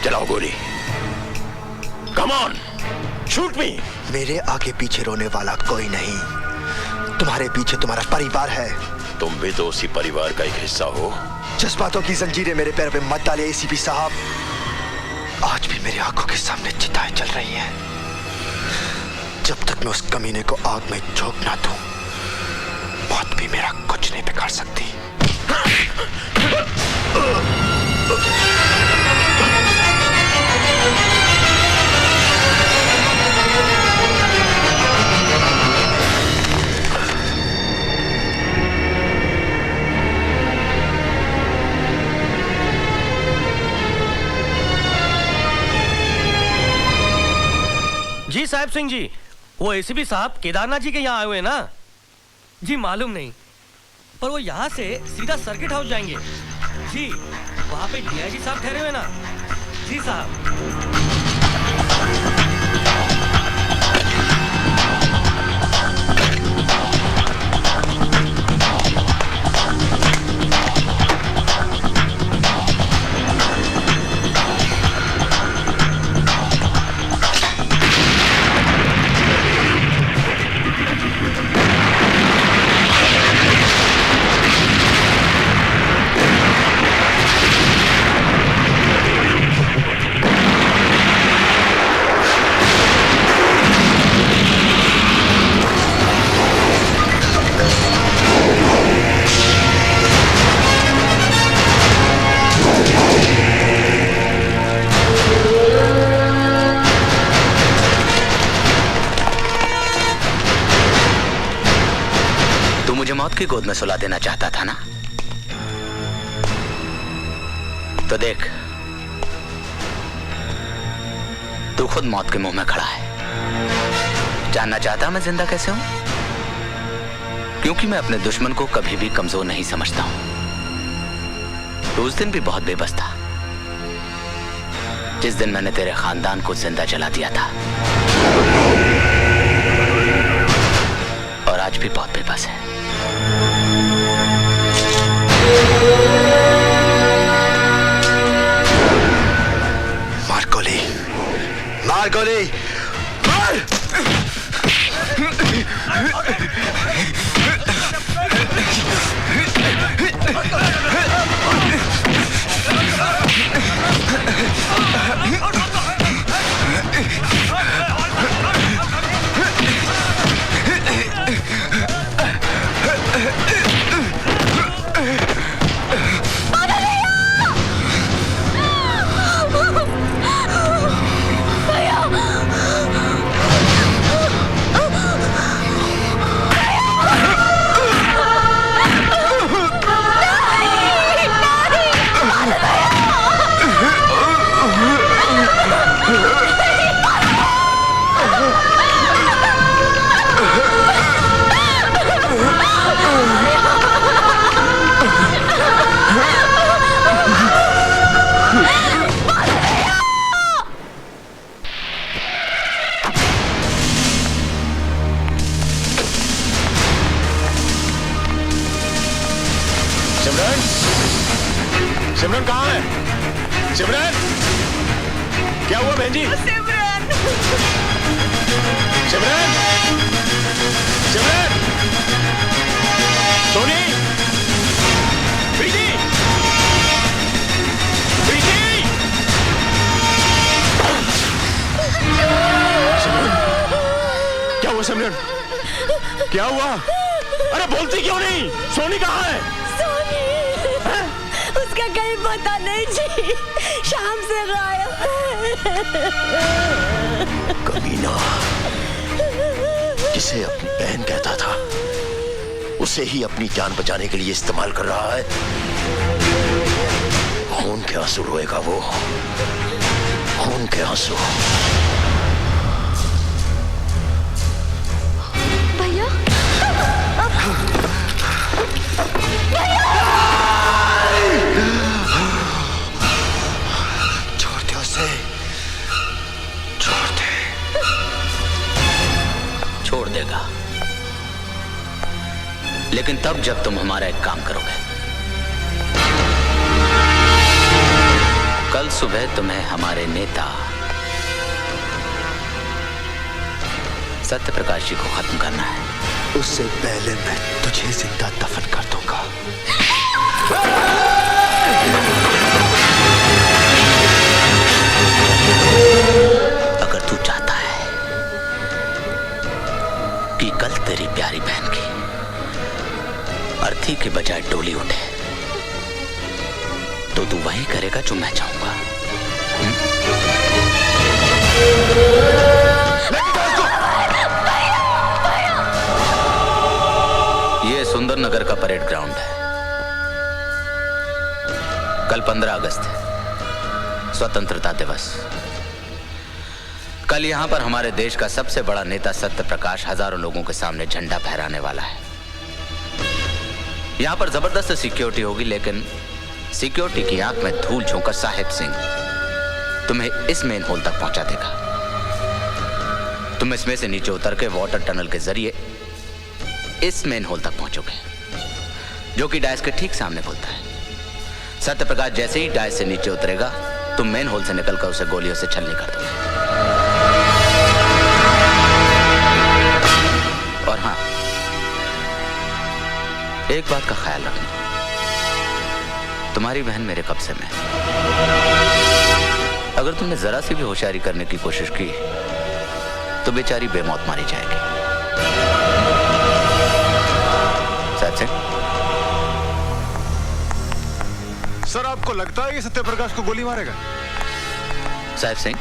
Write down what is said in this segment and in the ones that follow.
चलाओ गोली। Come on, shoot मी। मेरे आगे पीछे रोने वाला कोई नहीं, तुम्हारे पीछे तुम्हारा परिवार है। तुम भी तो उसी परिवार का एक हिस्सा हो। जज्बातों की जंजीरें मेरे पैर पे मत डालिए एसीपी साहब। आज भी मेरी आंखों के सामने चिताएं चल रही हैं। जब तक मैं उस कमीने को आग में झोंक ना दूं, मौत भी मेरा कुछ नहीं बिगाड़ सकती। जी साहब सिंह जी, वो एसीपी साहब केदारनाथ जी के यहाँ आए हुए हैं ना? जी मालूम नहीं, पर वो यहाँ से सीधा सर्किट हाउस जाएंगे। जी वहाँ पे डीआईजी साहब ठहरे हुए ना? जी साहब। मौत की गोद में सुला देना चाहता था ना? तो देख, तू खुद मौत के मुंह में खड़ा है। जानना चाहता मैं जिंदा कैसे हूं? क्योंकि मैं अपने दुश्मन को कभी भी कमजोर नहीं समझता हूं। तो उस दिन भी बहुत बेबस था, जिस दिन मैंने तेरे खानदान को जिंदा जला दिया था, और आज भी बहुत बेबस है। मार गोली, मार गोली, मार! सिमरन कहाँ है? सिमरन, क्या हुआ बहन जी? सिमरन, सिमरन, सिमरन, सोनी, प्रीति, प्रीति, सिमरन, क्या हुआ सिमरन? क्या हुआ? अरे बोलती क्यों नहीं? सोनी कहाँ है? सोनी, उसका कहीं पता नहीं जी, शाम से गायब है। कमीना, जिसे अपनी बहन कहता था, उसे ही अपनी जान बचाने के लिए इस्तेमाल कर रहा है। खून के आंसू रोएगा वो, खून के आंसू। भैया, छोड़ दे उसे, छोड़ दे। छोड़ देगा, लेकिन तब जब तुम हमारा एक काम करोगे। कल सुबह तुम्हें हमारे नेता सत्य प्रकाश जी को खत्म करना है। उससे पहले मैं तुझे जिंदा दफन कर दूंगा। अगर तू चाहता है कि कल तेरी प्यारी बहन की अर्थी के बजाय डोली उठे, तो तू वही करेगा जो मैं चाहूंगा। ये सुंदरनगर का परेड ग्राउंड है। कल 15 अगस्त है, स्वतंत्रता दिवस। कल यहां पर हमारे देश का सबसे बड़ा नेता सत्य प्रकाश हजारों लोगों के सामने झंडा फहराने वाला है। यहां पर जबरदस्त सिक्योरिटी होगी, लेकिन सिक्योरिटी की आंख में धूल झोंकर साहिब सिंह तुम्हें इस मेन होल तक पहुंचा देगा। तुम इसमें से नीचे उतर के वाटर टनल के जरिए इस मेन होल तक पहुंचोगे, जो कि डायस के ठीक सामने खुलता है। सत्य प्रकाश जैसे ही डायस से नीचे उतरेगा, तुम मेन होल से निकलकर उसे गोलियों से छलनी कर दोगे। और हां, एक बात का ख्याल रखना, तुम्हारी बहन मेरे कब्जे में है। अगर तुमने जरा सी भी होशियारी करने की कोशिश की तो बेचारी बेमौत मारी जाएगी। साहब सिंह, सर आपको लगता है कि सत्यप्रकाश को गोली मारेगा? साहब सिंह,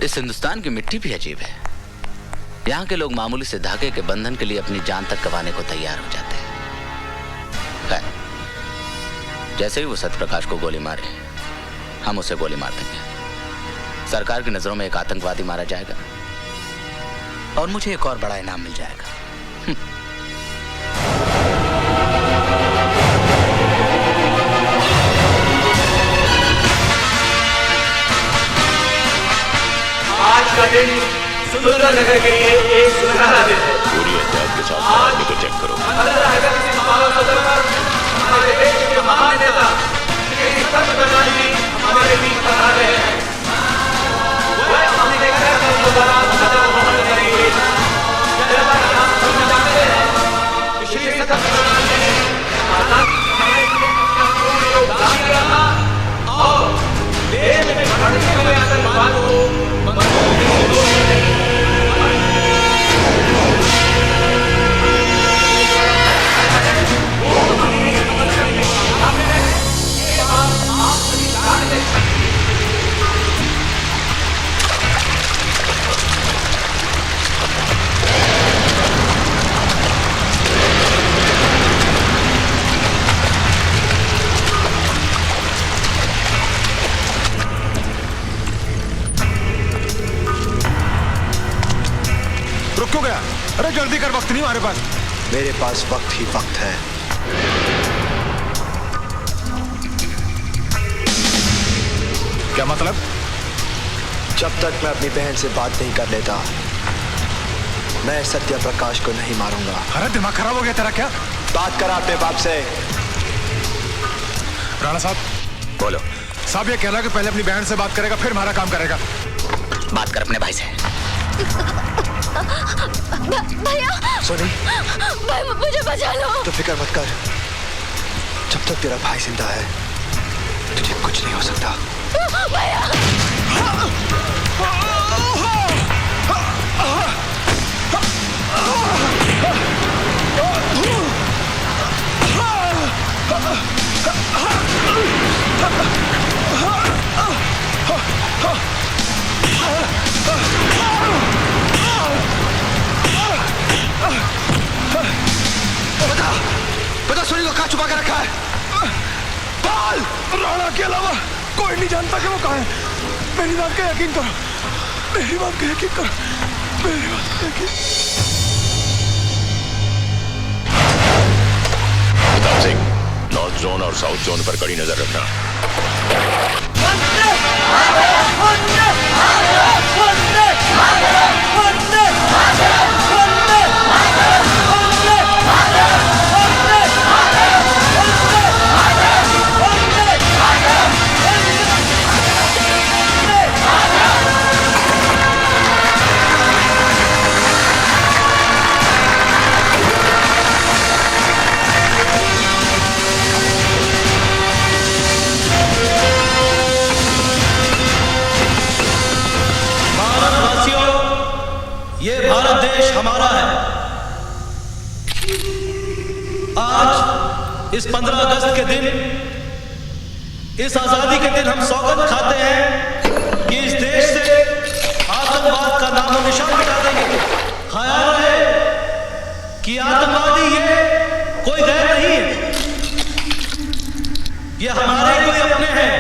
इस हिंदुस्तान की मिट्टी भी अजीब है। यहाँ के लोग मामूली से धागे के बंधन के लिए अपनी जान तक गंवाने को तैयार हो जाते हैं। खैर, जैसे ही वो सत्यप्रकाश को गोली मारे, हम उसे गोली मार देंगे। सरकार की नजरों में एक आतंकवादी मारा जाएगा और मुझे एक और बड़ा इनाम मिल जाएगा। आज का दिन सुंदरनगर के लिए एक सुनहरा दिन है। पूरी एहतियात के साथ आदमी को चेक करो। अगर किसी मामला सदर पर हमारे देश के महान नेता श्री सत्य प्रकाश जी हमारे बीच बना रहे हैं, वह हमने देखा है कि दोबारा सदर भवन करेंगे। जैसा कि हम सुनना चाहते हैं कि श्री सत्य प्रकाश जी ने हमारे पूर्ण योगदान दिया था और देश में बढ़ते हुए आतंकवाद को क्यों गया? अरे जल्दी कर, वक्त नहीं हमारे पास। मेरे पास वक्त ही वक्त है। क्या मतलब? जब तक मैं अपनी बहन से बात नहीं कर लेता, मैं सत्य प्रकाश को नहीं मारूंगा। अरे दिमाग खराब हो गया तेरा क्या? बात कर अपने बाप से। राणा साहब बोलो। साहब ये कह रहा है कि पहले अपनी बहन से बात करेगा फिर हमारा काम करेगा। बात कर अपने भाई से। भैया सोनी, मुझे बचा लो। तो फिक्र मत कर, जब तक तेरा भाई जिंदा है तुझे कुछ नहीं हो सकता। भैया बता सोनी को कहाँ छुपा के रखा है? बाल राणा के अलावा कोई नहीं जानता कि वो कहाँ है। मेरी बात का यकीन करो, मेरी बात का यकीन करो, मेरी बात का यकीन। प्रताप सिंह, नॉर्थ जोन और साउथ जोन पर कड़ी नजर रखना। देश हमारा है। आज इस 15 अगस्त के दिन, इस आजादी के दिन हम सौगंध खाते हैं कि इस देश से आतंकवाद का नामो निशान मिटा देंगे। ख्याल रहे कि आतंकवादी ये कोई गैर नहीं है, ये हमारे कोई अपने हैं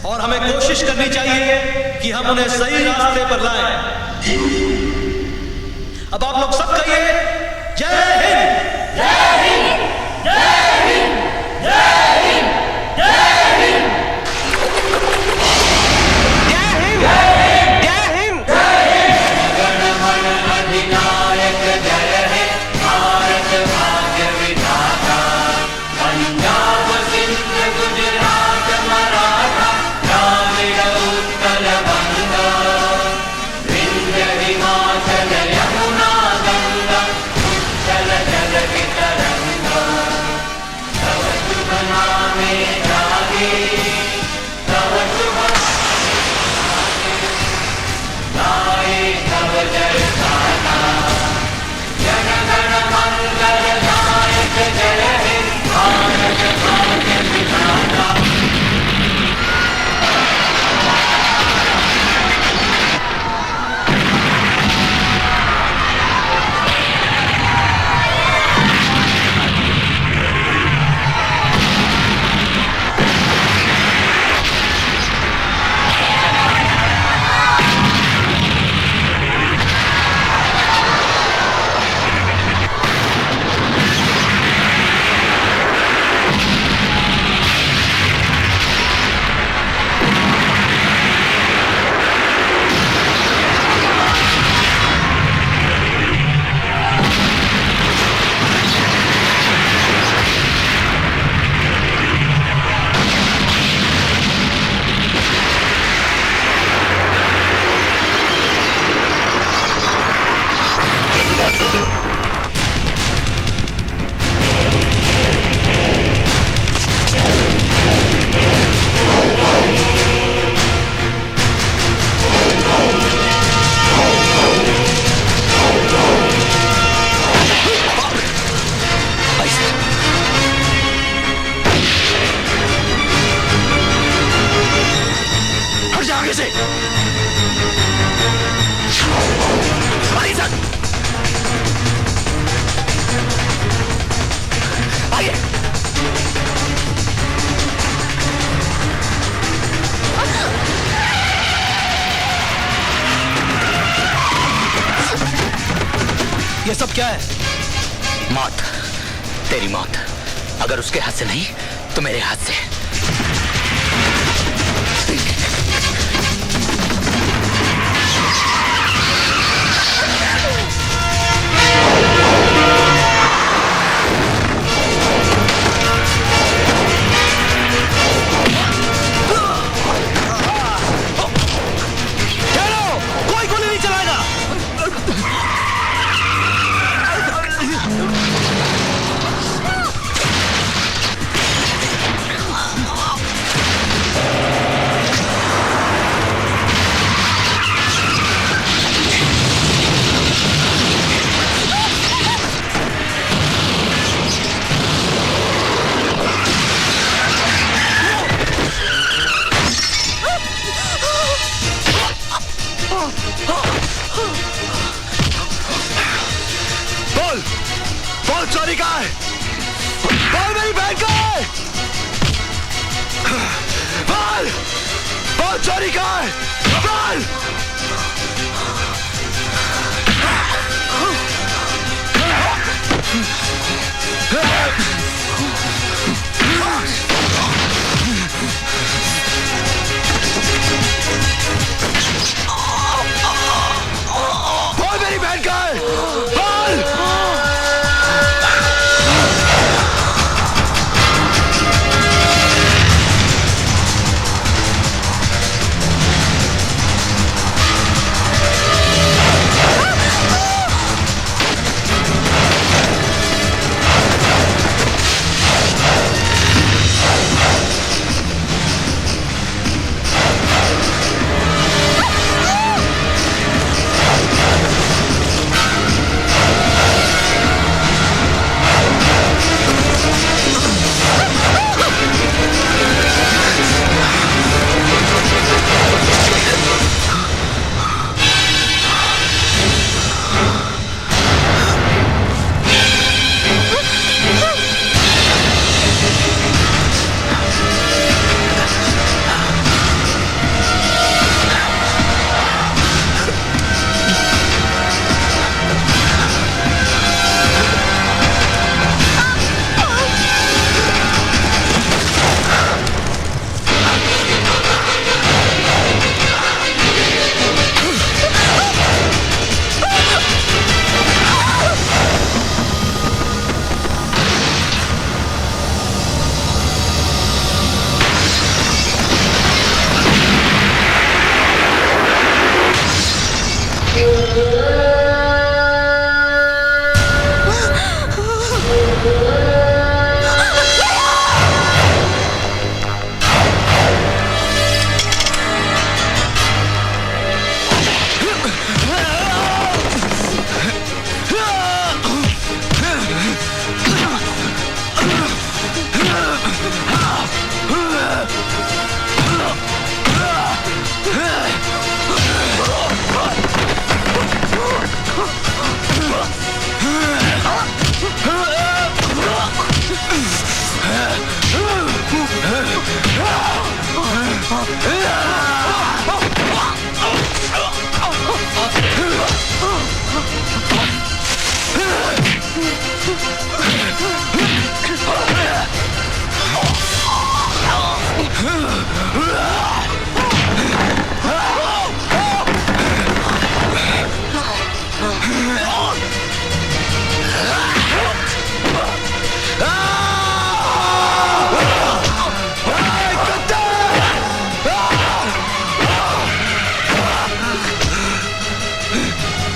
और हमें कोशिश करनी चाहिए कि हम उन्हें सही रास्ते पर लाएं। अब आप लोग सब कहिए जय हिंद, जय हिंद, जय हिंद, जय हिंद, जय हिंद, जय हिंद, जय हिंद, जय हिंद। गणमन अधिनायक जय हे भारत भाग्य विधाता, पंजाब सिंध गुजरात मराठा द्राविड़ उत्कल बंगा, विंध्य हिमाचल यमुना गंगा, उच्चल जल की तरंगा, तव शुभ नामे जागे, तव शुभ गाए तव जय गाथा, जन गण मंगल दायक जय हे भारत भाग्य विधाता। हट जा आगे से। अरे सर, आइए। ये सब क्या है? मौत, तेरी मौत। अगर उसके हाथ से नहीं तो मेरे हाथ से। कोई गोली नहीं चलाएगा। बोल, बोल चोरी कहाँ है? बोल मेरी बहन कहाँ है? बोल, बोल चोरी कहाँ है? बोल। बोल मेरी बहन कहाँ है? बोल।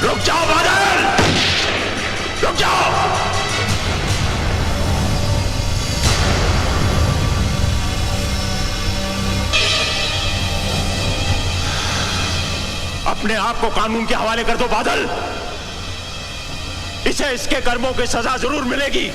रुक जाओ बादल, रुक जाओ। अपने आप को कानून के हवाले कर दो बादल, इसे इसके कर्मों की सजा जरूर मिलेगी।